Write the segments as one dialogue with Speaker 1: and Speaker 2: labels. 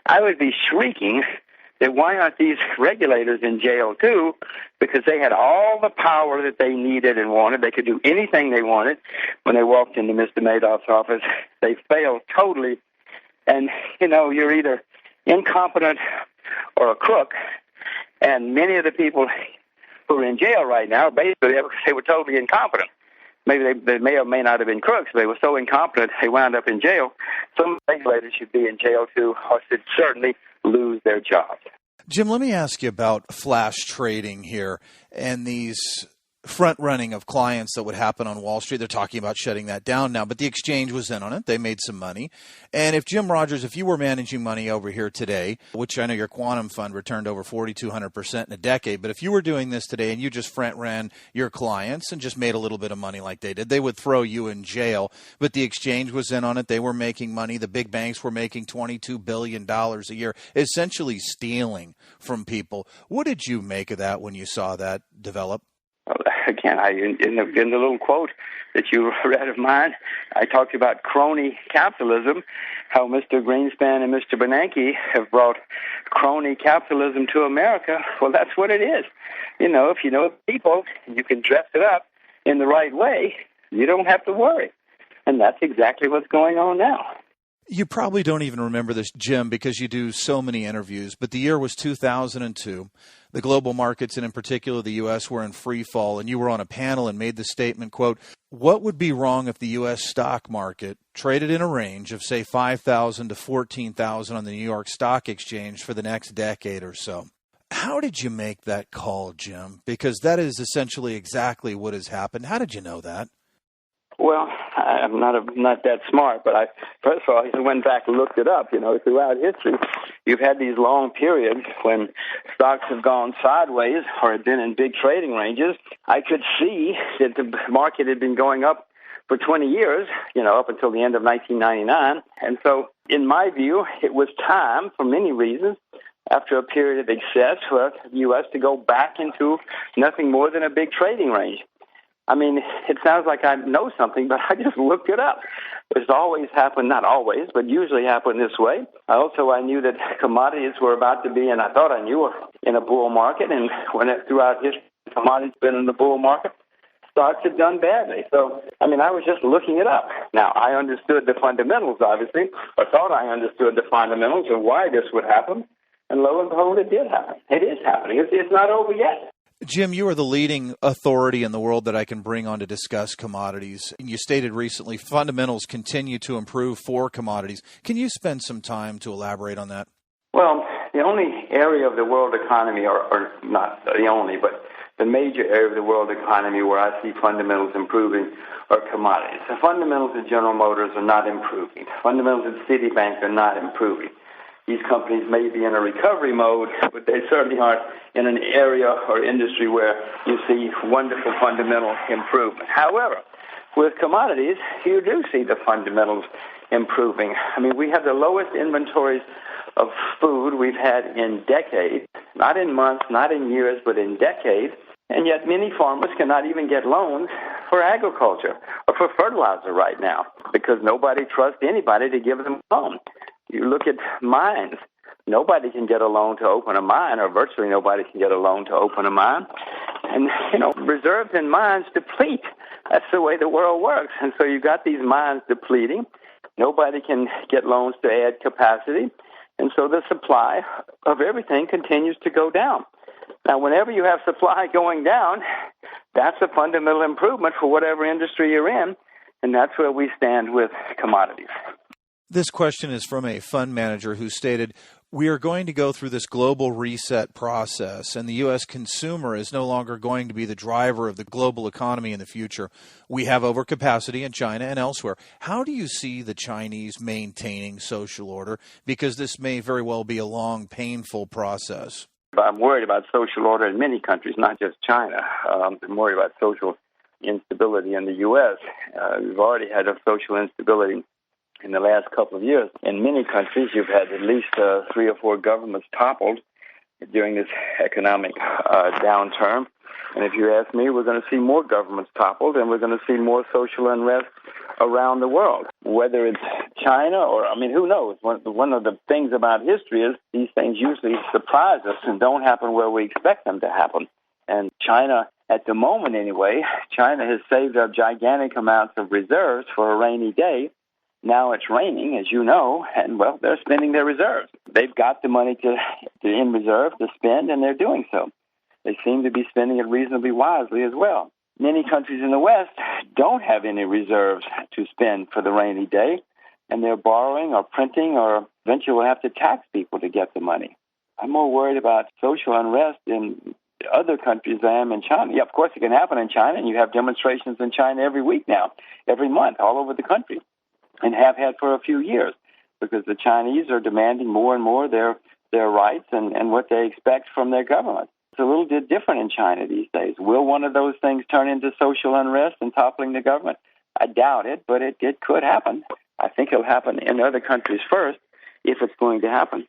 Speaker 1: I would be shrieking that why aren't these regulators in jail too? Because they had all the power that they needed and wanted. They could do anything they wanted. When they walked into Mr. Madoff's office, they failed totally. And, you're either incompetent or a crook. And many of the people who are in jail right now, basically, they were totally incompetent. Maybe they may or may not have been crooks, but they were so incompetent they wound up in jail. Some regulators should be in jail too, or should certainly lose their jobs.
Speaker 2: Jim, let me ask you about flash trading here and these front running of clients that would happen on Wall Street. They're talking about shutting that down now, but the exchange was in on it. They made some money. And if Jim Rogers, if you were managing money over here today, which I know your quantum fund returned over 4,200% in a decade, but if you were doing this today and you just front ran your clients and just made a little bit of money like they did, they would throw you in jail. But the exchange was in on it. They were making money. The big banks were making $22 billion a year, essentially stealing from people. What did you make of that when you saw that develop?
Speaker 1: Again, in the little quote that you read of mine, I talked about crony capitalism, how Mr. Greenspan and Mr. Bernanke have brought crony capitalism to America. Well, that's what it is. If you know people, you can dress it up in the right way, you don't have to worry. And that's exactly what's going on now.
Speaker 2: You probably don't even remember this, Jim, because you do so many interviews, but the year was 2002. The global markets, and in particular the U.S., were in free fall, and you were on a panel and made the statement, quote, what would be wrong if the U.S. stock market traded in a range of, say, 5,000 to 14,000 on the New York Stock Exchange for the next decade or so? How did you make that call, Jim? Because that is essentially exactly what has happened. How did you know that?
Speaker 1: Well, I'm not that smart, but first of all, I went back and looked it up. Throughout history, you've had these long periods when stocks have gone sideways or have been in big trading ranges. I could see that the market had been going up for 20 years, up until the end of 1999. And so, in my view, it was time, for many reasons, after a period of excess, for the U.S. to go back into nothing more than a big trading range. I mean, it sounds like I know something, but I just looked it up. It's always happened, not always, but usually happened this way. I knew that commodities were about to be, and I thought I knew, were in a bull market, and throughout history, commodities have been in the bull market. Stocks have done badly. So, I was just looking it up. Now, I understood the fundamentals, obviously, or thought I understood the fundamentals of why this would happen, and lo and behold, it did happen. It is happening. It's not over yet.
Speaker 2: Jim, you are the leading authority in the world that I can bring on to discuss commodities. And you stated recently fundamentals continue to improve for commodities. Can you spend some time to elaborate on that?
Speaker 1: Well, the only area of the world economy, or not the only, but the major area of the world economy where I see fundamentals improving are commodities. The fundamentals of General Motors are not improving. Fundamentals of Citibank are not improving. These companies may be in a recovery mode, but they certainly aren't in an area or industry where you see wonderful fundamental improvement. However, with commodities, you do see the fundamentals improving. We have the lowest inventories of food we've had in decades, not in months, not in years, but in decades. And yet many farmers cannot even get loans for agriculture or for fertilizer right now because nobody trusts anybody to give them a loan. You look at mines. Nobody can get a loan to open a mine, or virtually nobody can get a loan to open a mine. And, reserves in mines deplete. That's the way the world works. And so you've got these mines depleting. Nobody can get loans to add capacity. And so the supply of everything continues to go down. Now, whenever you have supply going down, that's a fundamental improvement for whatever industry you're in. And that's where we stand with commodities.
Speaker 2: This question is from a fund manager who stated, we are going to go through this global reset process, and the U.S. consumer is no longer going to be the driver of the global economy in the future. We have overcapacity in China and elsewhere. How do you see the Chinese maintaining social order? Because this may very well be a long, painful process.
Speaker 1: I'm worried about social order in many countries, not just China. I'm worried about social instability in the U.S. We've already had a social instability in the last couple of years. In many countries, you've had at least 3 or 4 governments toppled during this economic downturn. And if you ask me, we're going to see more governments toppled, and we're going to see more social unrest around the world. Whether it's China, or, I mean, who knows? One of the things about history is these things usually surprise us and don't happen where we expect them to happen. And China, at the moment anyway, China has saved up gigantic amounts of reserves for a rainy day. Now it's raining, as you know, and, well, they're spending their reserves. They've got the money in reserve to spend, and they're doing so. They seem to be spending it reasonably wisely as well. Many countries in the West don't have any reserves to spend for the rainy day, and they're borrowing or printing, or eventually will have to tax people to get the money. I'm more worried about social unrest in other countries than I am in China. Yeah, of course it can happen in China, and you have demonstrations in China every week now, every month, all over the country, and have had for a few years, because the Chinese are demanding more and more their rights and what they expect from their government. It's a little bit different in China these days. Will one of those things turn into social unrest and toppling the government? I doubt it, but it could happen. I think it'll happen in other countries first, if it's going to happen.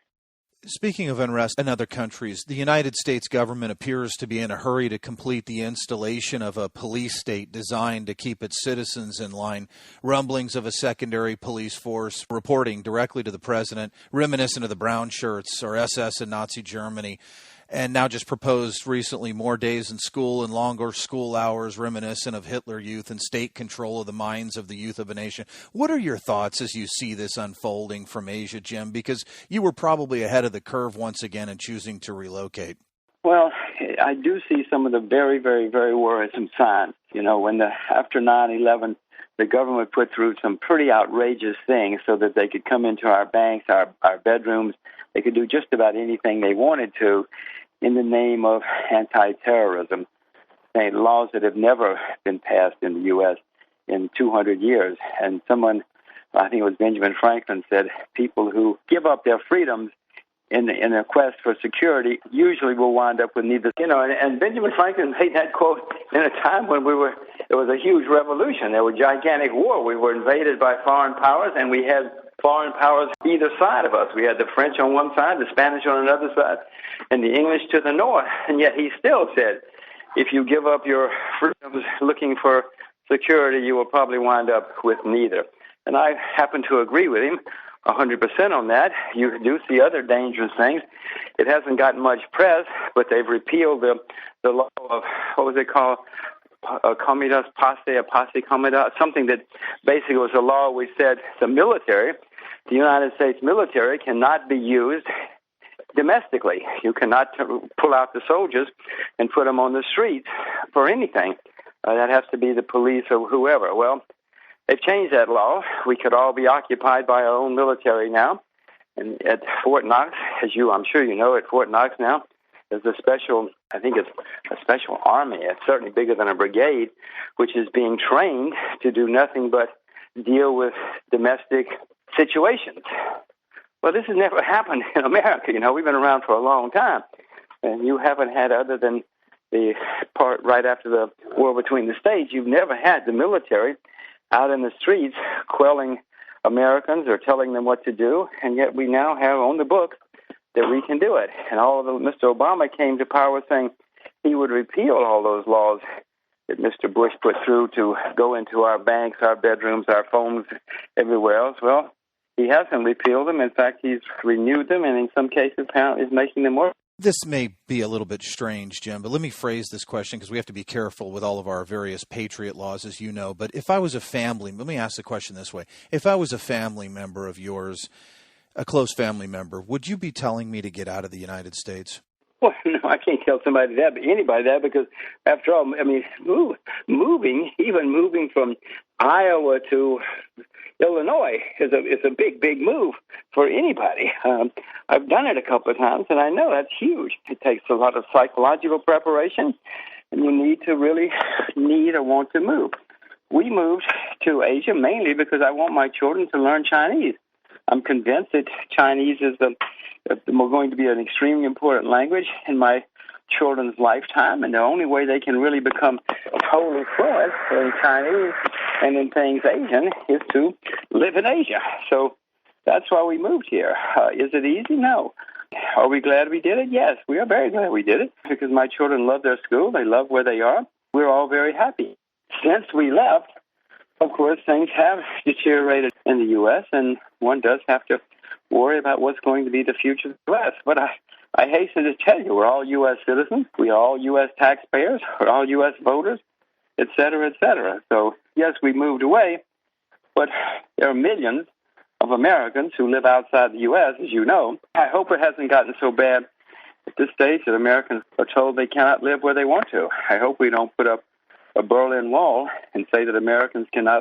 Speaker 2: Speaking of unrest in other countries, the United States government appears to be in a hurry to complete the installation of a police state designed to keep its citizens in line. Rumblings of a secondary police force reporting directly to the president, reminiscent of the brown shirts or SS in Nazi Germany. And now just proposed recently more days in school and longer school hours reminiscent of Hitler Youth and state control of the minds of the youth of a nation. What are your thoughts as you see this unfolding from Asia, Jim? Because you were probably ahead of the curve once again in choosing to relocate.
Speaker 1: Well, I do see some of the very, very, very worrisome signs. You know, after 9/11, the government put through some pretty outrageous things so that they could come into our banks, our bedrooms. They could do just about anything they wanted to in the name of anti-terrorism. Laws that have never been passed in the U.S. in 200 years. And someone, I think it was Benjamin Franklin, said people who give up their freedoms in a quest for security usually will wind up with neither. You know, and Benjamin Franklin made that quote in a time when there was a huge revolution. There was gigantic war. We were invaded by foreign powers, and we had foreign powers either side of us. We had the French on one side, the Spanish on another side, and the English to the north. And yet he still said, if you give up your freedoms looking for security, you will probably wind up with neither. And I happen to agree with him 100% on that. You do see other dangerous things. It hasn't gotten much press, but they've repealed the law of, what was it called? Commodities, posse commodities, something that basically was a law which said the United States military cannot be used domestically. You cannot pull out the soldiers and put them on the streets for anything. That has to be the police or whoever. Well, they've changed that law. We could all be occupied by our own military now. And at Fort Knox, I'm sure you know, at Fort Knox now, there's a special army. It's certainly bigger than a brigade, which is being trained to do nothing but deal with domestic situations. Well, this has never happened in America. You know, we've been around for a long time. And you haven't had, other than the part right after the war between the states, you've never had the military out in the streets quelling Americans or telling them what to do. And yet we now have on the books that we can do it. And Mr. Obama came to power saying he would repeal all those laws that Mr. Bush put through to go into our banks, our bedrooms, our phones, everywhere else. Well, he hasn't repealed them. In fact, he's renewed them, and in some cases apparently is making them work.
Speaker 2: This may be a little bit strange, Jim, but let me phrase this question because we have to be careful with all of our various patriot laws, as you know. But if I was let me ask the question this way. If I was a family member of yours, a close family member, would you be telling me to get out of the United States?
Speaker 1: Well, no, I can't tell anybody that, because after all, I mean, moving from Iowa to Illinois is a big move for anybody. I've done it a couple of times, and I know that's huge. It takes a lot of psychological preparation, and you need to really or want to move. We moved to Asia mainly because I want my children to learn Chinese. I'm convinced that Chinese is going to be an extremely important language in my children's lifetime, and the only way they can really become totally fluent in Chinese and in things Asian is to live in Asia. So that's why we moved here. Is it easy? No. Are we glad we did it? Yes, we are very glad we did it, because my children love their school. They love where they are. We're all very happy. Since we left, of course, things have deteriorated
Speaker 3: in the U.S., and one does have to worry about what's going to be the future of the U.S. But I hasten to tell you, we're all U.S. citizens, we are all U.S. taxpayers, we're all U.S. voters, et cetera, et cetera. So, yes, we moved away, but there are millions of Americans who live outside the U.S., as you know. I hope it hasn't gotten so bad at this stage that Americans are told they cannot live where they want to. I hope we don't put up a Berlin Wall and say that Americans cannot